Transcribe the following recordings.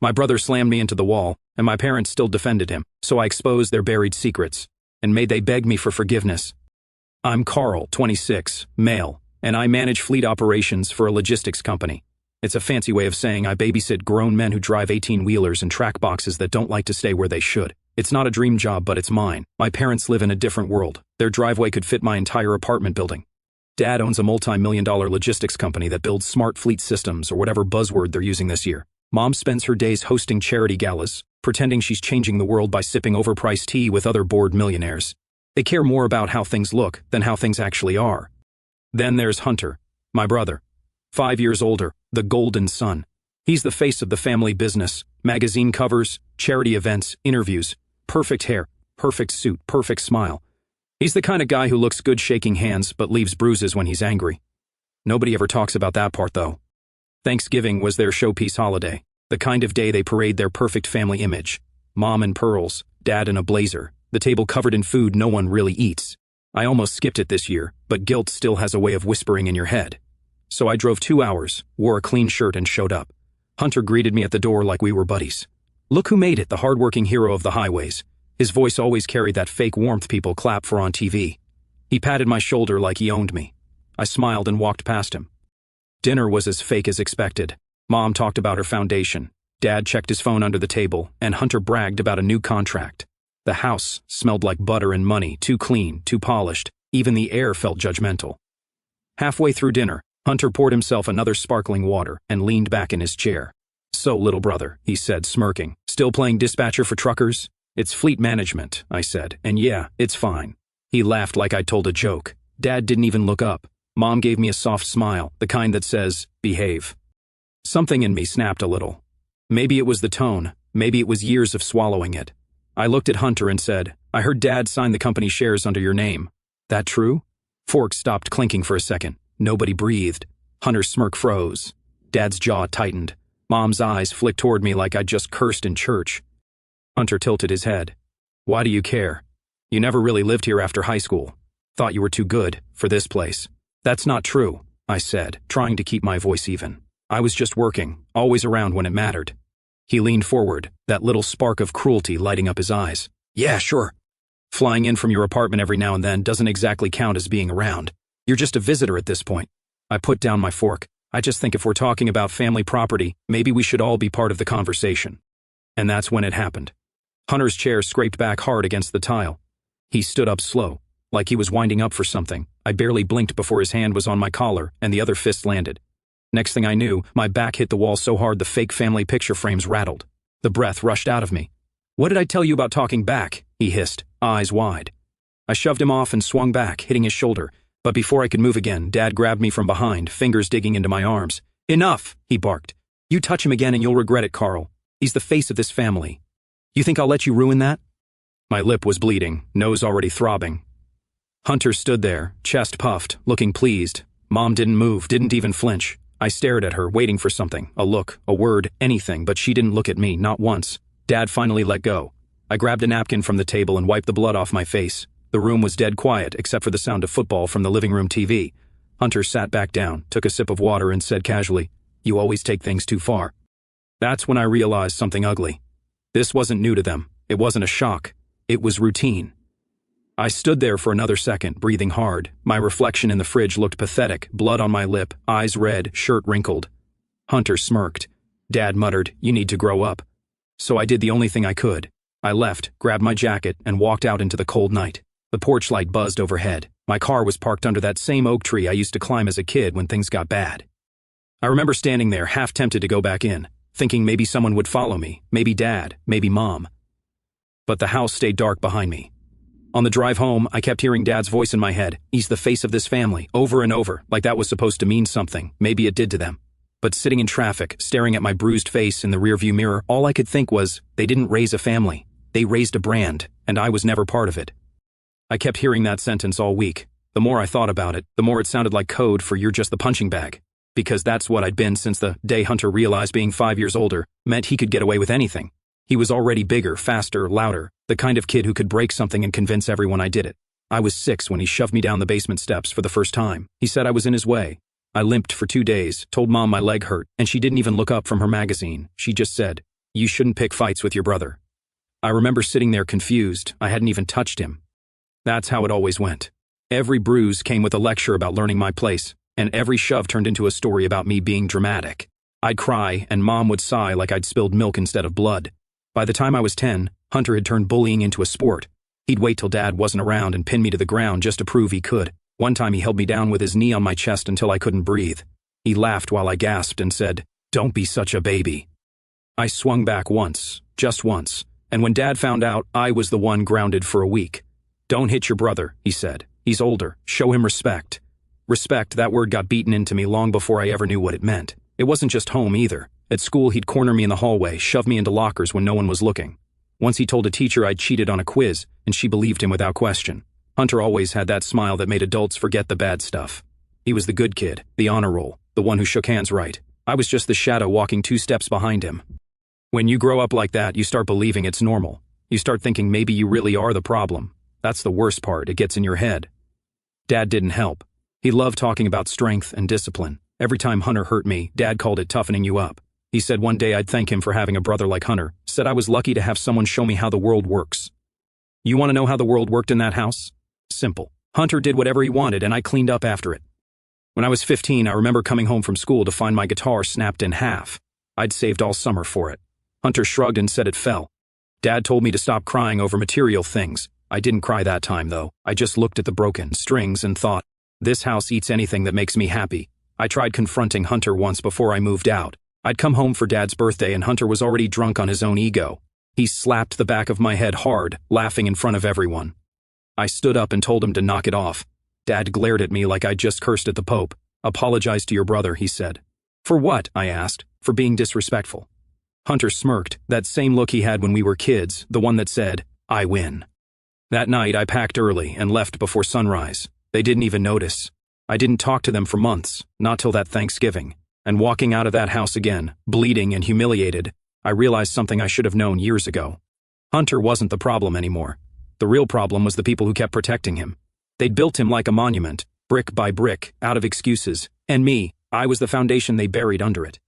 My brother slammed me into the wall, and my parents still defended him, so I exposed their buried secrets, and may they beg me for forgiveness. I'm Carl, 26, male, and I manage fleet operations for a logistics company. It's a fancy way of saying I babysit grown men who drive 18-wheelers and track boxes that don't like to stay where they should. It's not a dream job, but it's mine. My parents live in a different world. Their driveway could fit my entire apartment building. Dad owns a multi-million-dollar logistics company that builds smart fleet systems or whatever buzzword they're using this year. Mom spends her days hosting charity galas, pretending she's changing the world by sipping overpriced tea with other bored millionaires. They care more about how things look than how things actually are. Then there's Hunter, my brother. 5 years older, the golden son. He's the face of the family business, magazine covers, charity events, interviews, perfect hair, perfect suit, perfect smile. He's the kind of guy who looks good shaking hands but leaves bruises when he's angry. Nobody ever talks about that part though. Thanksgiving was their showpiece holiday, the kind of day they parade their perfect family image. Mom in pearls, dad in a blazer, the table covered in food no one really eats. I almost skipped it this year, but guilt still has a way of whispering in your head. So I drove 2 hours, wore a clean shirt and showed up. Hunter greeted me at the door like we were buddies. Look who made it, the hardworking hero of the highways. His voice always carried that fake warmth people clap for on TV. He patted my shoulder like he owned me. I smiled and walked past him. Dinner was as fake as expected. Mom talked about her foundation. Dad checked his phone under the table, and Hunter bragged about a new contract. The house smelled like butter and money, too clean, too polished. Even the air felt judgmental. Halfway through dinner, Hunter poured himself another sparkling water and leaned back in his chair. So, little brother, he said, smirking, still playing dispatcher for truckers? It's fleet management, I said, and yeah, it's fine. He laughed like I'd told a joke. Dad didn't even look up. Mom gave me a soft smile, the kind that says, behave. Something in me snapped a little. Maybe it was the tone, maybe it was years of swallowing it. I looked at Hunter and said, I heard Dad sign the company shares under your name. That true? Forks stopped clinking for a second. Nobody breathed. Hunter's smirk froze. Dad's jaw tightened. Mom's eyes flicked toward me like I'd just cursed in church. Hunter tilted his head. Why do you care? You never really lived here after high school. Thought you were too good for this place. That's not true, I said, trying to keep my voice even. I was just working, always around when it mattered. He leaned forward, that little spark of cruelty lighting up his eyes. Yeah, sure. Flying in from your apartment every now and then doesn't exactly count as being around. You're just a visitor at this point. I put down my fork. I just think if we're talking about family property, maybe we should all be part of the conversation. And that's when it happened. Hunter's chair scraped back hard against the tile. He stood up slow, like he was winding up for something. I barely blinked before his hand was on my collar and the other fist landed. Next thing I knew, my back hit the wall so hard the fake family picture frames rattled. The breath rushed out of me. What did I tell you about talking back? He hissed, eyes wide. I shoved him off and swung back, hitting his shoulder. But before I could move again, Dad grabbed me from behind, fingers digging into my arms. Enough, he barked. You touch him again and you'll regret it, Carl. He's the face of this family. You think I'll let you ruin that? My lip was bleeding, nose already throbbing. Hunter stood there, chest puffed, looking pleased. Mom didn't move, didn't even flinch. I stared at her, waiting for something, a look, a word, anything, but she didn't look at me, not once. Dad finally let go. I grabbed a napkin from the table and wiped the blood off my face. The room was dead quiet, except for the sound of football from the living room TV. Hunter sat back down, took a sip of water, and said casually, You always take things too far. That's when I realized something ugly. This wasn't new to them. It wasn't a shock. It was routine. I stood there for another second, breathing hard. My reflection in the fridge looked pathetic, blood on my lip, eyes red, shirt wrinkled. Hunter smirked. Dad muttered, You need to grow up. So I did the only thing I could. I left, grabbed my jacket, and walked out into the cold night. The porch light buzzed overhead. My car was parked under that same oak tree I used to climb as a kid when things got bad. I remember standing there, half tempted to go back in, thinking maybe someone would follow me, maybe Dad, maybe Mom. But the house stayed dark behind me. On the drive home, I kept hearing Dad's voice in my head. He's the face of this family, over and over, like that was supposed to mean something. Maybe it did to them. But sitting in traffic, staring at my bruised face in the rearview mirror, all I could think was, they didn't raise a family. They raised a brand, and I was never part of it. I kept hearing that sentence all week. The more I thought about it, the more it sounded like code for you're just the punching bag. Because that's what I'd been since the day Hunter realized being 5 years older meant he could get away with anything. He was already bigger, faster, louder, the kind of kid who could break something and convince everyone I did it. I was 6 when he shoved me down the basement steps for the first time. He said I was in his way. I limped for 2 days, told Mom my leg hurt, and she didn't even look up from her magazine. She just said, You shouldn't pick fights with your brother. I remember sitting there confused. I hadn't even touched him. That's how it always went. Every bruise came with a lecture about learning my place, and every shove turned into a story about me being dramatic. I'd cry, and Mom would sigh like I'd spilled milk instead of blood. By the time I was 10, Hunter had turned bullying into a sport. He'd wait till Dad wasn't around and pin me to the ground just to prove he could. One time he held me down with his knee on my chest until I couldn't breathe. He laughed while I gasped and said, "Don't be such a baby." I swung back once, just once, and when Dad found out, I was the one grounded for a week. "Don't hit your brother," he said. "He's older. Show him respect." Respect, that word got beaten into me long before I ever knew what it meant. It wasn't just home either. At school, he'd corner me in the hallway, shove me into lockers when no one was looking. Once he told a teacher I'd cheated on a quiz, and she believed him without question. Hunter always had that smile that made adults forget the bad stuff. He was the good kid, the honor roll, the one who shook hands right. I was just the shadow walking 2 steps behind him. When you grow up like that, you start believing it's normal. You start thinking maybe you really are the problem. That's the worst part, it gets in your head. Dad didn't help. He loved talking about strength and discipline. Every time Hunter hurt me, Dad called it toughening you up. He said one day I'd thank him for having a brother like Hunter, said I was lucky to have someone show me how the world works. You want to know how the world worked in that house? Simple. Hunter did whatever he wanted and I cleaned up after it. When I was 15, I remember coming home from school to find my guitar snapped in half. I'd saved all summer for it. Hunter shrugged and said it fell. Dad told me to stop crying over material things. I didn't cry that time though. I just looked at the broken strings and thought, this house eats anything that makes me happy. I tried confronting Hunter once before I moved out. I'd come home for Dad's birthday and Hunter was already drunk on his own ego. He slapped the back of my head hard, laughing in front of everyone. I stood up and told him to knock it off. Dad glared at me like I'd just cursed at the Pope. "Apologize to your brother," he said. "For what?" I asked. "For being disrespectful." Hunter smirked, that same look he had when we were kids, the one that said, "I win." That night I packed early and left before sunrise. They didn't even notice. I didn't talk to them for months, not till that Thanksgiving. And walking out of that house again, bleeding and humiliated, I realized something I should have known years ago. Hunter wasn't the problem anymore. The real problem was the people who kept protecting him. They'd built him like a monument, brick by brick, out of excuses. And me, I was the foundation they buried under it.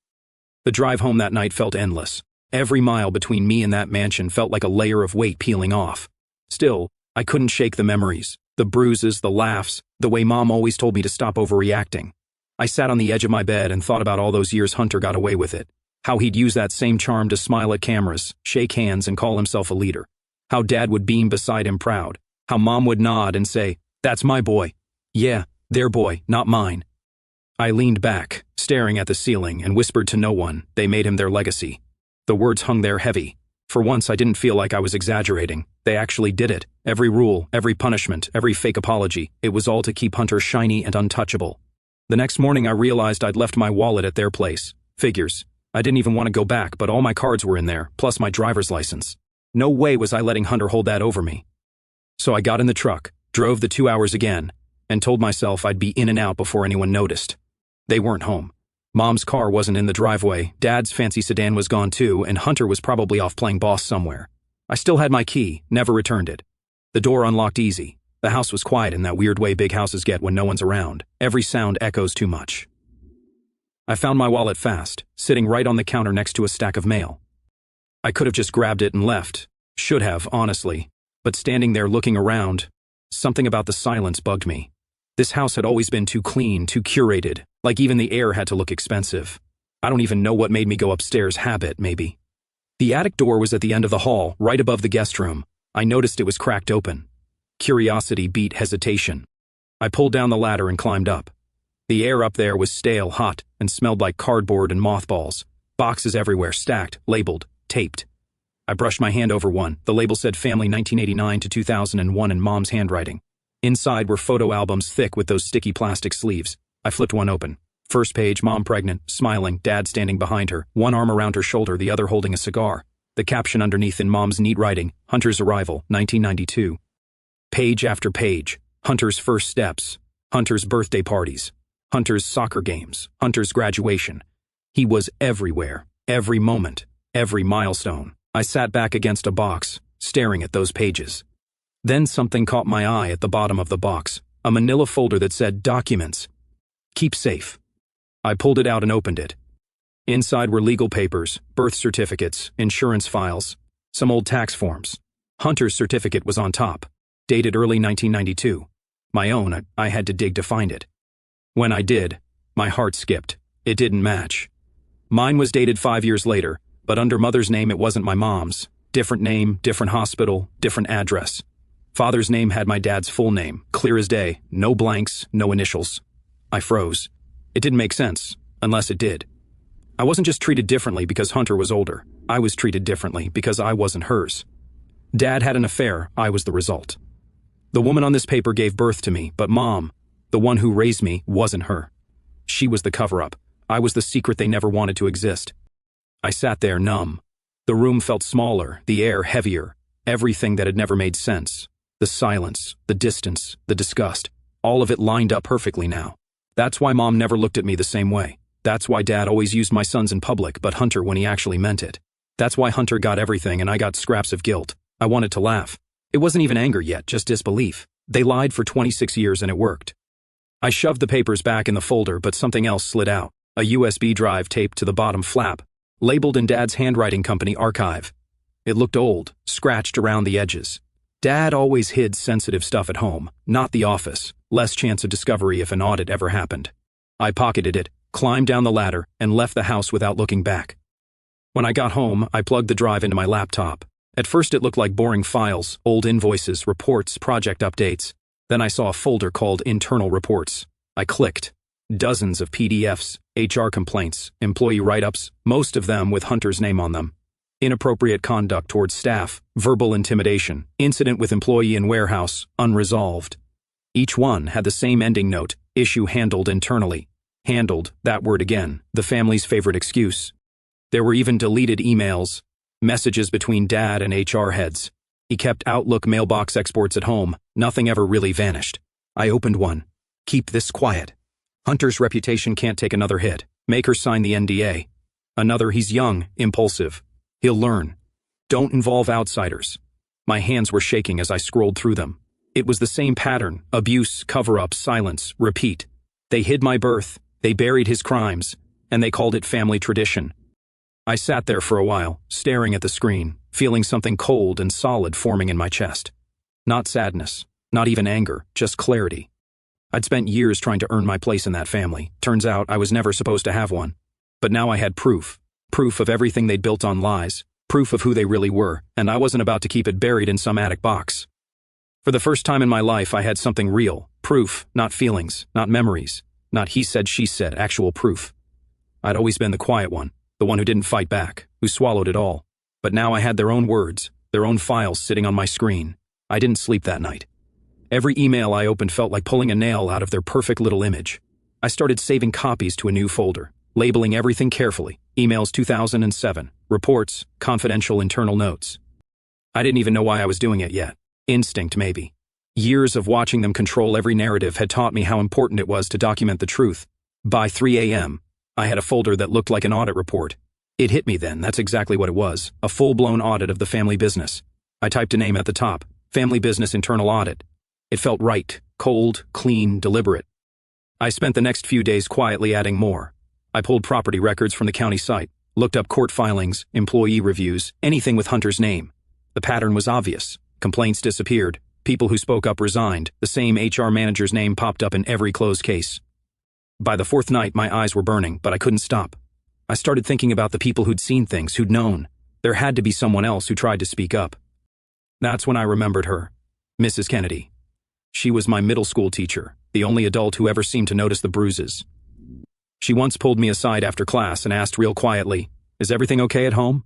The drive home that night felt endless. Every mile between me and that mansion felt like a layer of weight peeling off. Still, I couldn't shake the memories, the bruises, the laughs, the way Mom always told me to stop overreacting. I sat on the edge of my bed and thought about all those years Hunter got away with it. How he'd use that same charm to smile at cameras, shake hands, and call himself a leader. How Dad would beam beside him proud. How Mom would nod and say, "That's my boy." Yeah, their boy, not mine. I leaned back, staring at the ceiling, and whispered to no one, they made him their legacy. The words hung there heavy. For once I didn't feel like I was exaggerating. They actually did it. Every rule, every punishment, every fake apology, it was all to keep Hunter shiny and untouchable. The next morning I realized I'd left my wallet at their place. Figures. I didn't even want to go back, but all my cards were in there, plus my driver's license. No way was I letting Hunter hold that over me. So I got in the truck, drove the 2 hours again, and told myself I'd be in and out before anyone noticed. They weren't home. Mom's car wasn't in the driveway, Dad's fancy sedan was gone too, and Hunter was probably off playing boss somewhere. I still had my key, never returned it. The door unlocked easy. The house was quiet in that weird way big houses get when no one's around. Every sound echoes too much. I found my wallet fast, sitting right on the counter next to a stack of mail. I could have just grabbed it and left. Should have, honestly. But standing there looking around, something about the silence bugged me. This house had always been too clean, too curated, like even the air had to look expensive. I don't even know what made me go upstairs, habit, maybe. The attic door was at the end of the hall, right above the guest room. I noticed it was cracked open. Curiosity beat hesitation. I pulled down the ladder and climbed up. The air up there was stale, hot, and smelled like cardboard and mothballs. Boxes everywhere, stacked, labeled, taped. I brushed my hand over one. The label said Family 1989 to 2001 in Mom's handwriting. Inside were photo albums thick with those sticky plastic sleeves. I flipped one open. First page, Mom pregnant, smiling, Dad standing behind her, one arm around her shoulder, the other holding a cigar. The caption underneath in Mom's neat writing, Hunter's arrival, 1992. Page after page, Hunter's first steps, Hunter's birthday parties, Hunter's soccer games, Hunter's graduation. He was everywhere, every moment, every milestone. I sat back against a box, staring at those pages. Then something caught my eye at the bottom of the box, a manila folder that said Documents. Keep safe. I pulled it out and opened it. Inside were legal papers, birth certificates, insurance files, some old tax forms. Hunter's certificate was on top, dated early 1992. My own, I had to dig to find it. When I did, my heart skipped. It didn't match. Mine was dated 5 years later, but under mother's name it wasn't my mom's. Different name, different hospital, different address. Father's name had my dad's full name, clear as day, no blanks, no initials. I froze. It didn't make sense, unless it did. I wasn't just treated differently because Hunter was older. I was treated differently because I wasn't hers. Dad had an affair, I was the result. The woman on this paper gave birth to me, but Mom, the one who raised me, wasn't her. She was the cover-up. I was the secret they never wanted to exist. I sat there numb. The room felt smaller, the air heavier, everything that had never made sense. The silence, the distance, the disgust, all of it lined up perfectly now. That's why Mom never looked at me the same way. That's why Dad always used my sons in public, but Hunter when he actually meant it. That's why Hunter got everything and I got scraps of guilt. I wanted to laugh. It wasn't even anger yet, just disbelief. They lied for 26 years and it worked. I shoved the papers back in the folder, but something else slid out. A USB drive taped to the bottom flap, labeled in Dad's handwriting company archive. It looked old, scratched around the edges. Dad always hid sensitive stuff at home, not the office. Less chance of discovery if an audit ever happened. I pocketed it, climbed down the ladder, and left the house without looking back. When I got home, I plugged the drive into my laptop. At first it looked like boring files, old invoices, reports, project updates. Then I saw a folder called Internal Reports. I clicked. Dozens of PDFs, HR complaints, employee write-ups, most of them with Hunter's name on them. Inappropriate conduct towards staff, verbal intimidation, incident with employee in warehouse, unresolved. Each one had the same ending note, issue handled internally. Handled, that word again, the family's favorite excuse. There were even deleted emails, messages between Dad and HR heads. He kept Outlook mailbox exports at home. Nothing ever really vanished. I opened one. Keep this quiet. Hunter's reputation can't take another hit. Make her sign the NDA. Another, he's young, impulsive. He'll learn. Don't involve outsiders. My hands were shaking as I scrolled through them. It was the same pattern: abuse, cover-up, silence, repeat. They hid my birth, they buried his crimes, and they called it family tradition. I sat there for a while, staring at the screen, feeling something cold and solid forming in my chest. Not sadness, not even anger, just clarity. I'd spent years trying to earn my place in that family. Turns out I was never supposed to have one. But now I had proof. Proof of everything they'd built on lies. Proof of who they really were, and I wasn't about to keep it buried in some attic box. For the first time in my life, I had something real. Proof, not feelings, not memories, not he said, she said, actual proof. I'd always been the quiet one, the one who didn't fight back, who swallowed it all. But now I had their own words, their own files sitting on my screen. I didn't sleep that night. Every email I opened felt like pulling a nail out of their perfect little image. I started saving copies to a new folder, labeling everything carefully. Emails 2007, reports, confidential internal notes. I didn't even know why I was doing it yet. Instinct, maybe. Years of watching them control every narrative had taught me how important it was to document the truth. By 3 a.m., I had a folder that looked like an audit report. It hit me then, that's exactly what it was, a full-blown audit of the family business. I typed a name at the top, Family Business Internal Audit. It felt right, cold, clean, deliberate. I spent the next few days quietly adding more. I pulled property records from the county site, looked up court filings, employee reviews, anything with Hunter's name. The pattern was obvious. Complaints disappeared. People who spoke up resigned. The same HR manager's name popped up in every closed case. By the fourth night, my eyes were burning, but I couldn't stop. I started thinking about the people who'd seen things, who'd known. There had to be someone else who tried to speak up. That's when I remembered her, Mrs. Kennedy. She was my middle school teacher, the only adult who ever seemed to notice the bruises. She once pulled me aside after class and asked real quietly, "Is everything okay at home?"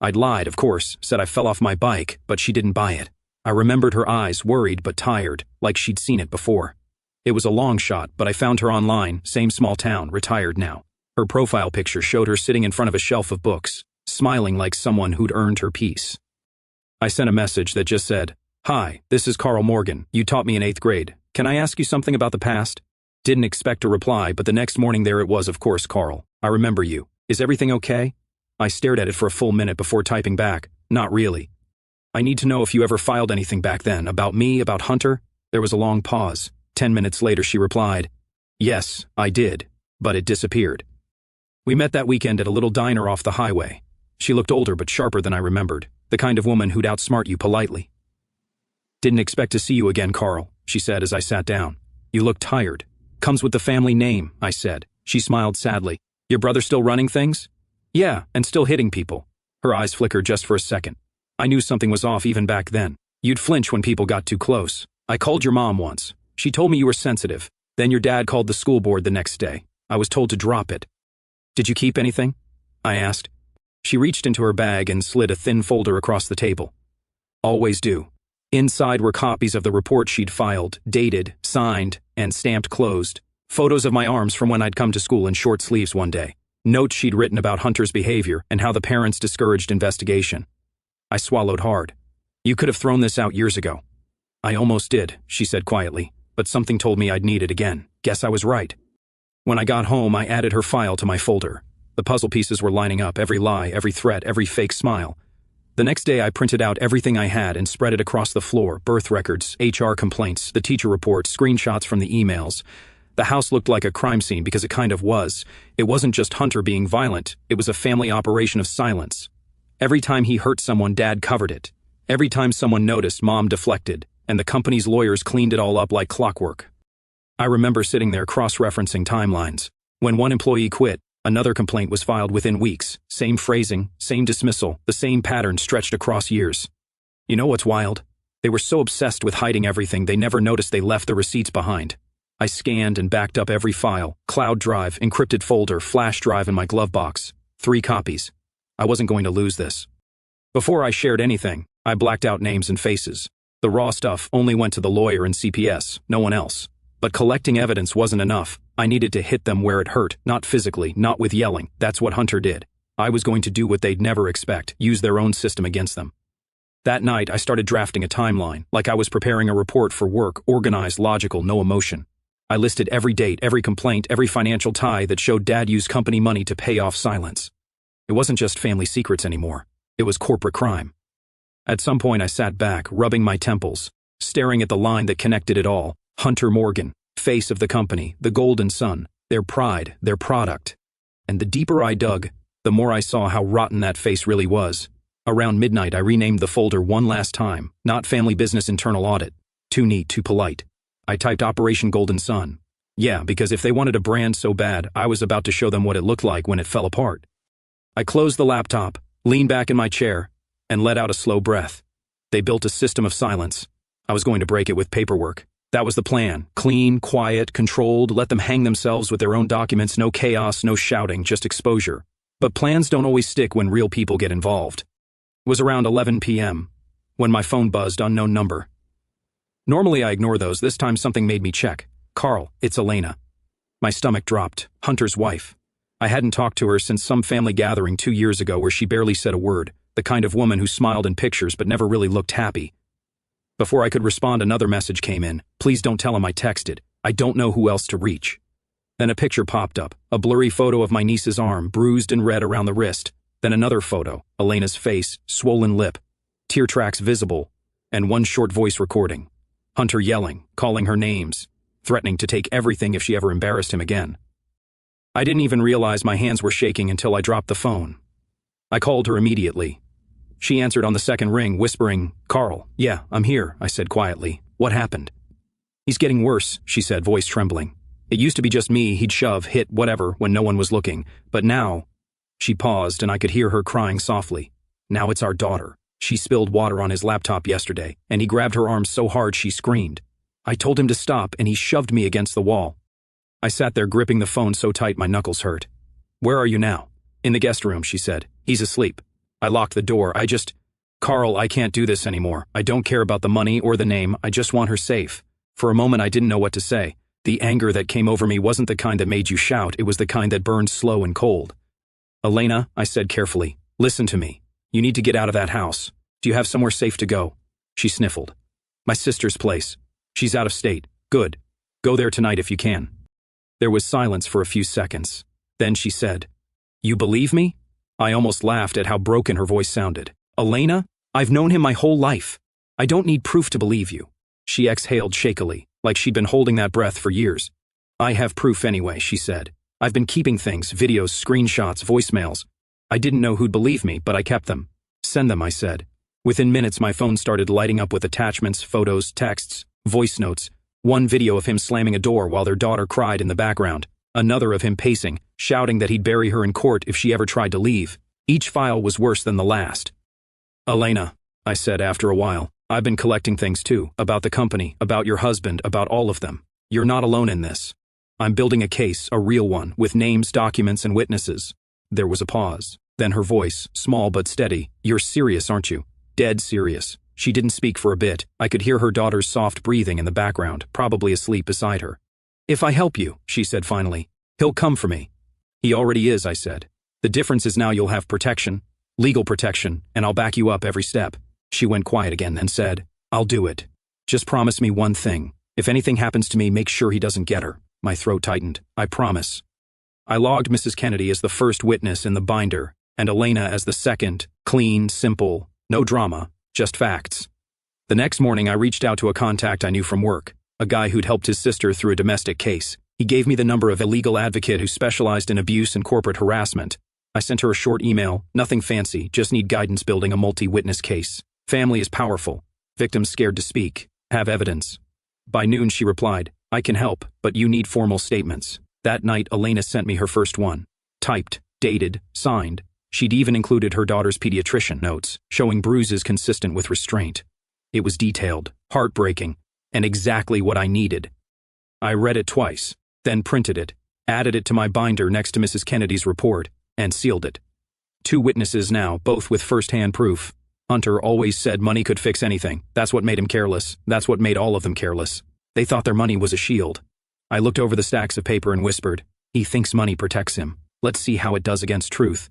I'd lied, of course, said I fell off my bike, but she didn't buy it. I remembered her eyes, worried but tired, like she'd seen it before. It was a long shot, but I found her online, same small town, retired now. Her profile picture showed her sitting in front of a shelf of books, smiling like someone who'd earned her peace. I sent a message that just said, "Hi, this is Carl Morgan. You taught me in 8th grade. Can I ask you something about the past?" Didn't expect a reply, but the next morning there it was, of course, Carl. "I remember you. Is everything okay?" I stared at it for a full minute before typing back, "Not really. I need to know if you ever filed anything back then, about me, about Hunter." There was a long pause. 10 minutes later she replied, "Yes, I did, but it disappeared." We met that weekend at a little diner off the highway. She looked older but sharper than I remembered, the kind of woman who'd outsmart you politely. "Didn't expect to see you again, Carl," she said as I sat down. "You look tired." "Comes with the family name," I said. She smiled sadly. "Your brother still running things?" "Yeah, and still hitting people." Her eyes flickered just for a second. I knew something was off even back then. "You'd flinch when people got too close. I called your mom once. She told me you were sensitive. Then your dad called the school board the next day. I was told to drop it." "Did you keep anything?" I asked. She reached into her bag and slid a thin folder across the table. "Always do." Inside were copies of the report she'd filed, dated, signed, and stamped closed. Photos of my arms from when I'd come to school in short sleeves one day. Notes she'd written about Hunter's behavior and how the parents discouraged investigation. I swallowed hard. "You could have thrown this out years ago." "I almost did," she said quietly, "but something told me I'd need it again. Guess I was right." When I got home, I added her file to my folder. The puzzle pieces were lining up, every lie, every threat, every fake smile. The next day, I printed out everything I had and spread it across the floor: birth records, HR complaints, the teacher reports, screenshots from the emails. The house looked like a crime scene because it kind of was. It wasn't just Hunter being violent, it was a family operation of silence. Every time he hurt someone, Dad covered it. Every time someone noticed, Mom deflected, and the company's lawyers cleaned it all up like clockwork. I remember sitting there cross-referencing timelines. When one employee quit, another complaint was filed within weeks. Same phrasing, same dismissal, the same pattern stretched across years. You know what's wild? They were so obsessed with hiding everything they never noticed they left the receipts behind. I scanned and backed up every file: cloud drive, encrypted folder, flash drive in my glove box. 3 copies. I wasn't going to lose this. Before I shared anything, I blacked out names and faces. The raw stuff only went to the lawyer and CPS, no one else. But collecting evidence wasn't enough. I needed to hit them where it hurt, not physically, not with yelling. That's what Hunter did. I was going to do what they'd never expect, use their own system against them. That night, I started drafting a timeline, like I was preparing a report for work, organized, logical, no emotion. I listed every date, every complaint, every financial tie that showed Dad used company money to pay off silence. It wasn't just family secrets anymore. It was corporate crime. At some point, I sat back, rubbing my temples, staring at the line that connected it all. Hunter Morgan, face of the company, the golden son, their pride, their product. And the deeper I dug, the more I saw how rotten that face really was. Around midnight, I renamed the folder one last time, not family business internal audit. Too neat, too polite. I typed Operation Golden Sun. Yeah, because if they wanted a brand so bad, I was about to show them what it looked like when it fell apart. I closed the laptop, leaned back in my chair, and let out a slow breath. They built a system of silence. I was going to break it with paperwork. That was the plan. Clean, quiet, controlled, let them hang themselves with their own documents, no chaos, no shouting, just exposure. But plans don't always stick when real people get involved. It was around 11 p.m. when my phone buzzed, unknown number. Normally I ignore those. This time something made me check. "Carl, it's Elena." My stomach dropped. Hunter's wife. I hadn't talked to her since some family gathering 2 years ago where she barely said a word, the kind of woman who smiled in pictures but never really looked happy. Before I could respond, another message came in. "Please don't tell him I texted. I don't know who else to reach." Then a picture popped up, a blurry photo of my niece's arm, bruised and red around the wrist. Then another photo, Elena's face, swollen lip, tear tracks visible, and one short voice recording. Hunter yelling, calling her names, threatening to take everything if she ever embarrassed him again. I didn't even realize my hands were shaking until I dropped the phone. I called her immediately. She answered on the second ring, whispering, "Carl, yeah, I'm here," I said quietly. "What happened?" "He's getting worse," she said, voice trembling. "It used to be just me, he'd shove, hit, whatever, when no one was looking. But now—" She paused, and I could hear her crying softly. "Now it's our daughter. She spilled water on his laptop yesterday, and he grabbed her arm so hard she screamed. I told him to stop, and he shoved me against the wall." I sat there gripping the phone so tight my knuckles hurt. "Where are you now?" "In the guest room," she said. "He's asleep." I locked the door. "Carl, I can't do this anymore. I don't care about the money or the name. I just want her safe." For a moment I didn't know what to say. The anger that came over me wasn't the kind that made you shout. It was the kind that burned slow and cold. "Elena," I said carefully, "listen to me. You need to get out of that house. Do you have somewhere safe to go?" She sniffled. "My sister's place. She's out of state." "Good. Go there tonight if you can." There was silence for a few seconds. Then she said, "You believe me?" I almost laughed at how broken her voice sounded. "Elena, I've known him my whole life. I don't need proof to believe you." She exhaled shakily, like she'd been holding that breath for years. "I have proof anyway," she said. I've been keeping things, videos, screenshots, voicemails. I didn't know who'd believe me, but I kept them. Send them, I said. Within minutes, my phone started lighting up with attachments, photos, texts, voice notes. One video of him slamming a door while their daughter cried in the background. Another of him pacing, shouting that he'd bury her in court if she ever tried to leave. Each file was worse than the last. Elena, I said after a while, I've been collecting things too, about the company, about your husband, about all of them. You're not alone in this. I'm building a case, a real one, with names, documents, and witnesses. There was a pause. Then her voice, small but steady. You're serious, aren't you? Dead serious. She didn't speak for a bit. I could hear her daughter's soft breathing in the background, probably asleep beside her. If I help you, she said finally, he'll come for me. He already is, I said. The difference is now you'll have protection, legal protection, and I'll back you up every step. She went quiet again and said, I'll do it. Just promise me one thing. If anything happens to me, make sure he doesn't get her. My throat tightened. I promise. I logged Mrs. Kennedy as the first witness in the binder, and Elena as the second, clean, simple, no drama, just facts. The next morning, I reached out to a contact I knew from work, a guy who'd helped his sister through a domestic case. He gave me the number of a legal advocate who specialized in abuse and corporate harassment. I sent her a short email, nothing fancy, just need guidance building a multi-witness case. Family is powerful. Victims scared to speak. Have evidence. By noon, she replied, I can help, but you need formal statements. That night, Elena sent me her first one. Typed, dated, signed. She'd even included her daughter's pediatrician notes, showing bruises consistent with restraint. It was detailed, heartbreaking, and exactly what I needed. I read it twice, then printed it, added it to my binder next to Mrs. Kennedy's report, and sealed it. 2 witnesses now, both with first-hand proof. Hunter always said money could fix anything. That's what made him careless. That's what made all of them careless. They thought their money was a shield. I looked over the stacks of paper and whispered, he thinks money protects him. Let's see how it does against truth.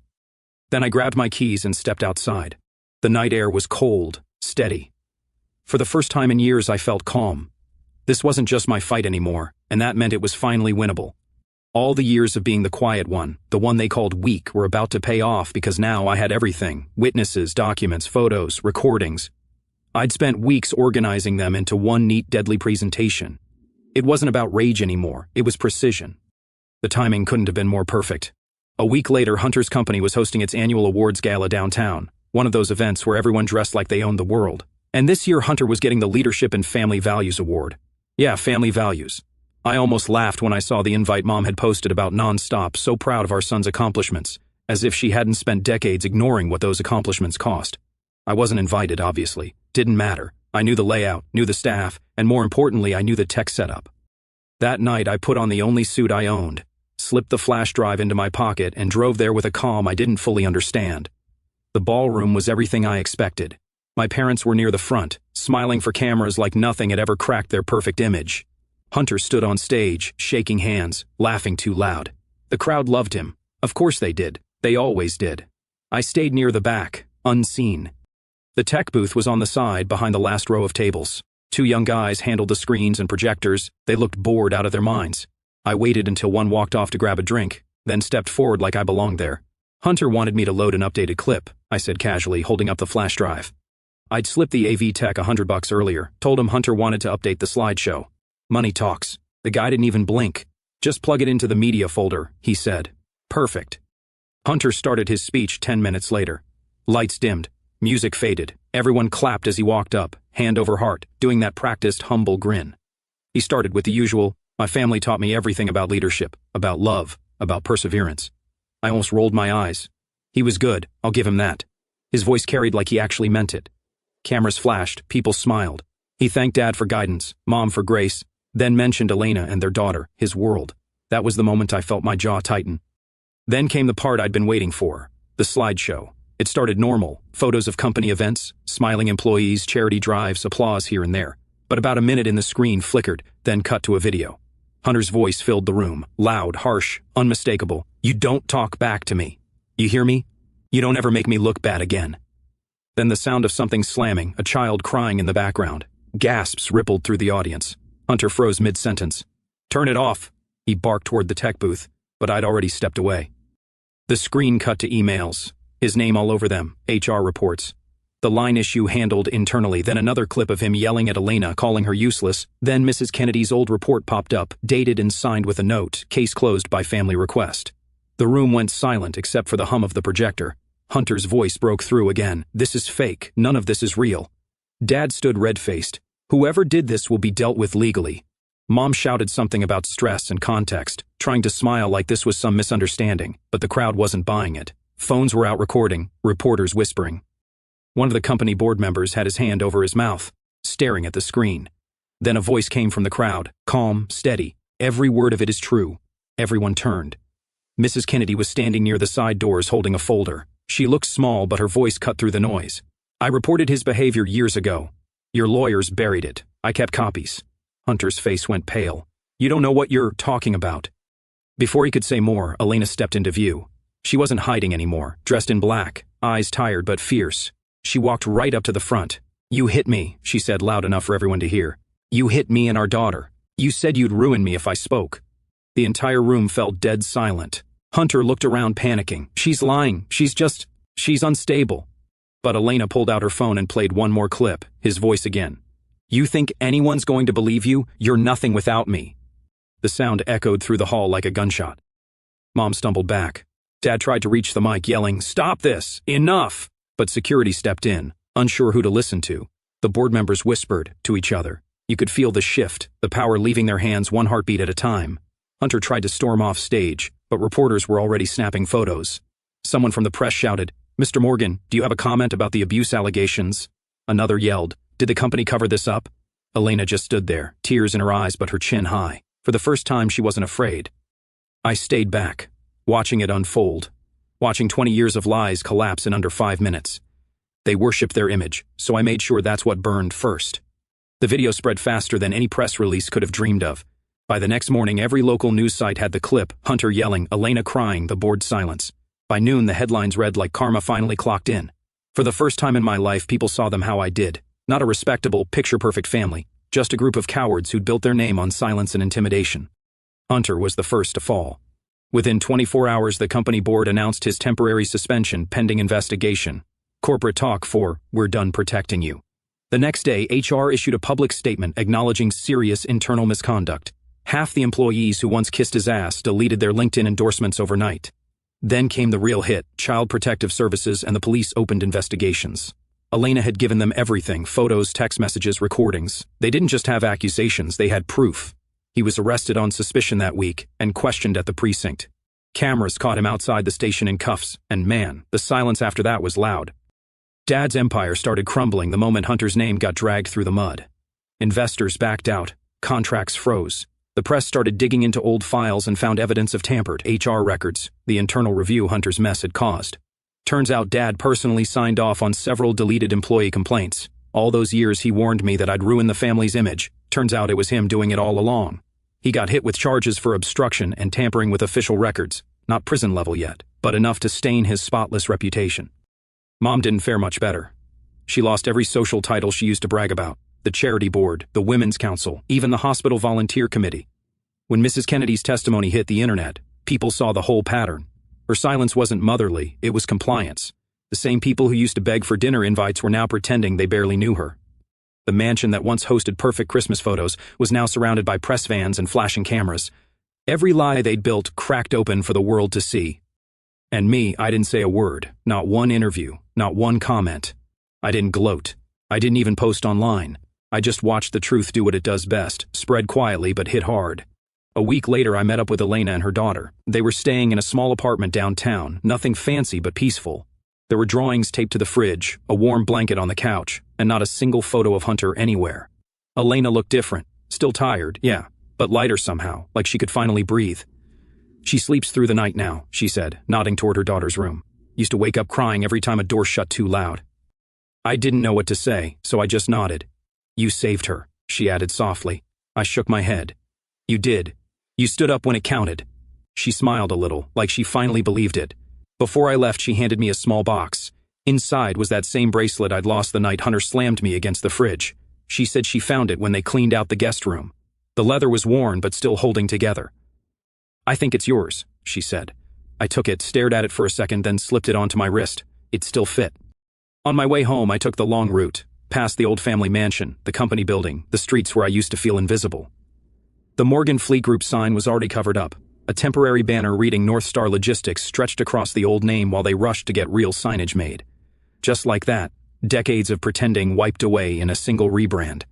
Then I grabbed my keys and stepped outside. The night air was cold, steady. For the first time in years, I felt calm. This wasn't just my fight anymore, and that meant it was finally winnable. All the years of being the quiet one, the one they called weak, were about to pay off because now I had everything. Witnesses, documents, photos, recordings. I'd spent weeks organizing them into one neat, deadly presentation. It wasn't about rage anymore, it was precision. The timing couldn't have been more perfect. A week later, Hunter's company was hosting its annual awards gala downtown, one of those events where everyone dressed like they owned the world. And this year, Hunter was getting the Leadership and Family Values Award. Yeah, family values. I almost laughed when I saw the invite Mom had posted about nonstop, so proud of our son's accomplishments, as if she hadn't spent decades ignoring what those accomplishments cost. I wasn't invited, obviously. Didn't matter. I knew the layout, knew the staff, and more importantly, I knew the tech setup. That night, I put on the only suit I owned, slipped the flash drive into my pocket, and drove there with a calm I didn't fully understand. The ballroom was everything I expected. My parents were near the front, smiling for cameras like nothing had ever cracked their perfect image. Hunter stood on stage, shaking hands, laughing too loud. The crowd loved him. Of course they did. They always did. I stayed near the back, unseen. The tech booth was on the side behind the last row of tables. 2 young guys handled the screens and projectors. They looked bored out of their minds. I waited until one walked off to grab a drink, then stepped forward like I belonged there. Hunter wanted me to load an updated clip, I said casually, holding up the flash drive. I'd slipped the AV tech $100 earlier, told him Hunter wanted to update the slideshow. Money talks. The guy didn't even blink. Just plug it into the media folder, he said. Perfect. Hunter started his speech 10 minutes later. Lights dimmed. Music faded. Everyone clapped as he walked up, hand over heart, doing that practiced, humble grin. He started with the usual, my family taught me everything about leadership, about love, about perseverance. I almost rolled my eyes. He was good, I'll give him that. His voice carried like he actually meant it. Cameras flashed, people smiled. He thanked Dad for guidance, Mom for grace, then mentioned Elena and their daughter, his world. That was the moment I felt my jaw tighten. Then came the part I'd been waiting for, the slideshow. It started normal, photos of company events, smiling employees, charity drives, applause here and there. But about a minute in the screen flickered, then cut to a video. Hunter's voice filled the room, loud, harsh, unmistakable. You don't talk back to me. You hear me? You don't ever make me look bad again. Then the sound of something slamming, a child crying in the background. Gasps rippled through the audience. Hunter froze mid-sentence. Turn it off, he barked toward the tech booth, but I'd already stepped away. The screen cut to emails, his name all over them, HR reports. The line issue handled internally, then another clip of him yelling at Elena, calling her useless. Then Mrs. Kennedy's old report popped up, dated and signed with a note, case closed by family request. The room went silent except for the hum of the projector. Hunter's voice broke through again. "This is fake. None of this is real." Dad stood red-faced. "Whoever did this will be dealt with legally." Mom shouted something about stress and context, trying to smile like this was some misunderstanding, but the crowd wasn't buying it. Phones were out recording, reporters whispering. One of the company board members had his hand over his mouth, staring at the screen. Then a voice came from the crowd, calm, steady. "Every word of it is true." Everyone turned. Mrs. Kennedy was standing near the side doors holding a folder. She looked small, but her voice cut through the noise. "I reported his behavior years ago. Your lawyers buried it. I kept copies." Hunter's face went pale. "You don't know what you're talking about." Before he could say more, Elena stepped into view. She wasn't hiding anymore, dressed in black, eyes tired but fierce. She walked right up to the front. "You hit me," she said loud enough for everyone to hear. "You hit me and our daughter. You said you'd ruin me if I spoke." The entire room fell dead silent. Hunter looked around panicking. "She's lying. She's unstable." But Elena pulled out her phone and played one more clip, his voice again. "You think anyone's going to believe you? You're nothing without me." The sound echoed through the hall like a gunshot. Mom stumbled back. Dad tried to reach the mic, yelling, "Stop this! Enough!" But security stepped in, unsure who to listen to. The board members whispered to each other. You could feel the shift, the power leaving their hands one heartbeat at a time. Hunter tried to storm off stage, but reporters were already snapping photos. Someone from the press shouted, "Mr. Morgan, do you have a comment about the abuse allegations?" Another yelled, "Did the company cover this up?" Elena just stood there, tears in her eyes but her chin high. For the first time, she wasn't afraid. I stayed back, watching it unfold, watching 20 years of lies collapse in under 5 minutes. They worshipped their image, so I made sure that's what burned first. The video spread faster than any press release could have dreamed of. By the next morning, every local news site had the clip, Hunter yelling, Elena crying, the board silence. By noon, the headlines read like karma finally clocked in. For the first time in my life, people saw them how I did. Not a respectable, picture-perfect family, just a group of cowards who'd built their name on silence and intimidation. Hunter was the first to fall. Within 24 hours, the company board announced his temporary suspension pending investigation. Corporate talk for, "We're done protecting you." The next day, HR issued a public statement acknowledging serious internal misconduct. Half the employees who once kissed his ass deleted their LinkedIn endorsements overnight. Then came the real hit. Child Protective Services and the police opened investigations. Elena had given them everything, photos, text messages, recordings. They didn't just have accusations, they had proof. He was arrested on suspicion that week and questioned at the precinct. Cameras caught him outside the station in cuffs, and man, the silence after that was loud. Dad's empire started crumbling the moment Hunter's name got dragged through the mud. Investors backed out, contracts froze. The press started digging into old files and found evidence of tampered HR records, the internal review Hunter's mess had caused. Turns out Dad personally signed off on several deleted employee complaints. All those years he warned me that I'd ruin the family's image. Turns out it was him doing it all along. He got hit with charges for obstruction and tampering with official records, not prison level yet, but enough to stain his spotless reputation. Mom didn't fare much better. She lost every social title she used to brag about. The charity board, the women's council, even the hospital volunteer committee. When Mrs. Kennedy's testimony hit the internet, people saw the whole pattern. Her silence wasn't motherly, it was compliance. The same people who used to beg for dinner invites were now pretending they barely knew her. The mansion that once hosted perfect Christmas photos was now surrounded by press vans and flashing cameras. Every lie they'd built cracked open for the world to see. And me, I didn't say a word, not one interview, not one comment. I didn't gloat. I didn't even post online. I just watched the truth do what it does best, spread quietly but hit hard. A week later, I met up with Elena and her daughter. They were staying in a small apartment downtown, nothing fancy but peaceful. There were drawings taped to the fridge, a warm blanket on the couch, and not a single photo of Hunter anywhere. Elena looked different, still tired, yeah, but lighter somehow, like she could finally breathe. "She sleeps through the night now," she said, nodding toward her daughter's room. "Used to wake up crying every time a door shut too loud." I didn't know what to say, so I just nodded. "You saved her," she added softly. I shook my head. "You did. You stood up when it counted." She smiled a little, like she finally believed it. Before I left, she handed me a small box. Inside was that same bracelet I'd lost the night Hunter slammed me against the fridge. She said she found it when they cleaned out the guest room. The leather was worn but still holding together. "I think it's yours," she said. I took it, stared at it for a second, then slipped it onto my wrist. It still fit. On my way home, I took the long route, past the old family mansion, the company building, the streets where I used to feel invisible. The Morgan Fleet Group sign was already covered up. A temporary banner reading North Star Logistics stretched across the old name while they rushed to get real signage made. Just like that, decades of pretending wiped away in a single rebrand.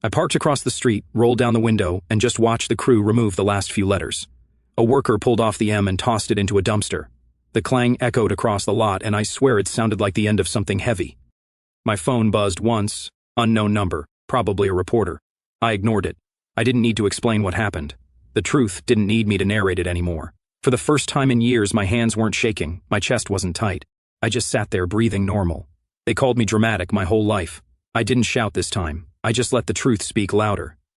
I parked across the street, rolled down the window, and just watched the crew remove the last few letters. A worker pulled off the M and tossed it into a dumpster. The clang echoed across the lot, and I swear it sounded like the end of something heavy. My phone buzzed once, unknown number, probably a reporter. I ignored it. I didn't need to explain what happened. The truth didn't need me to narrate it anymore. For the first time in years, my hands weren't shaking, my chest wasn't tight. I just sat there breathing normal. They called me dramatic my whole life. I didn't shout this time. I just let the truth speak louder.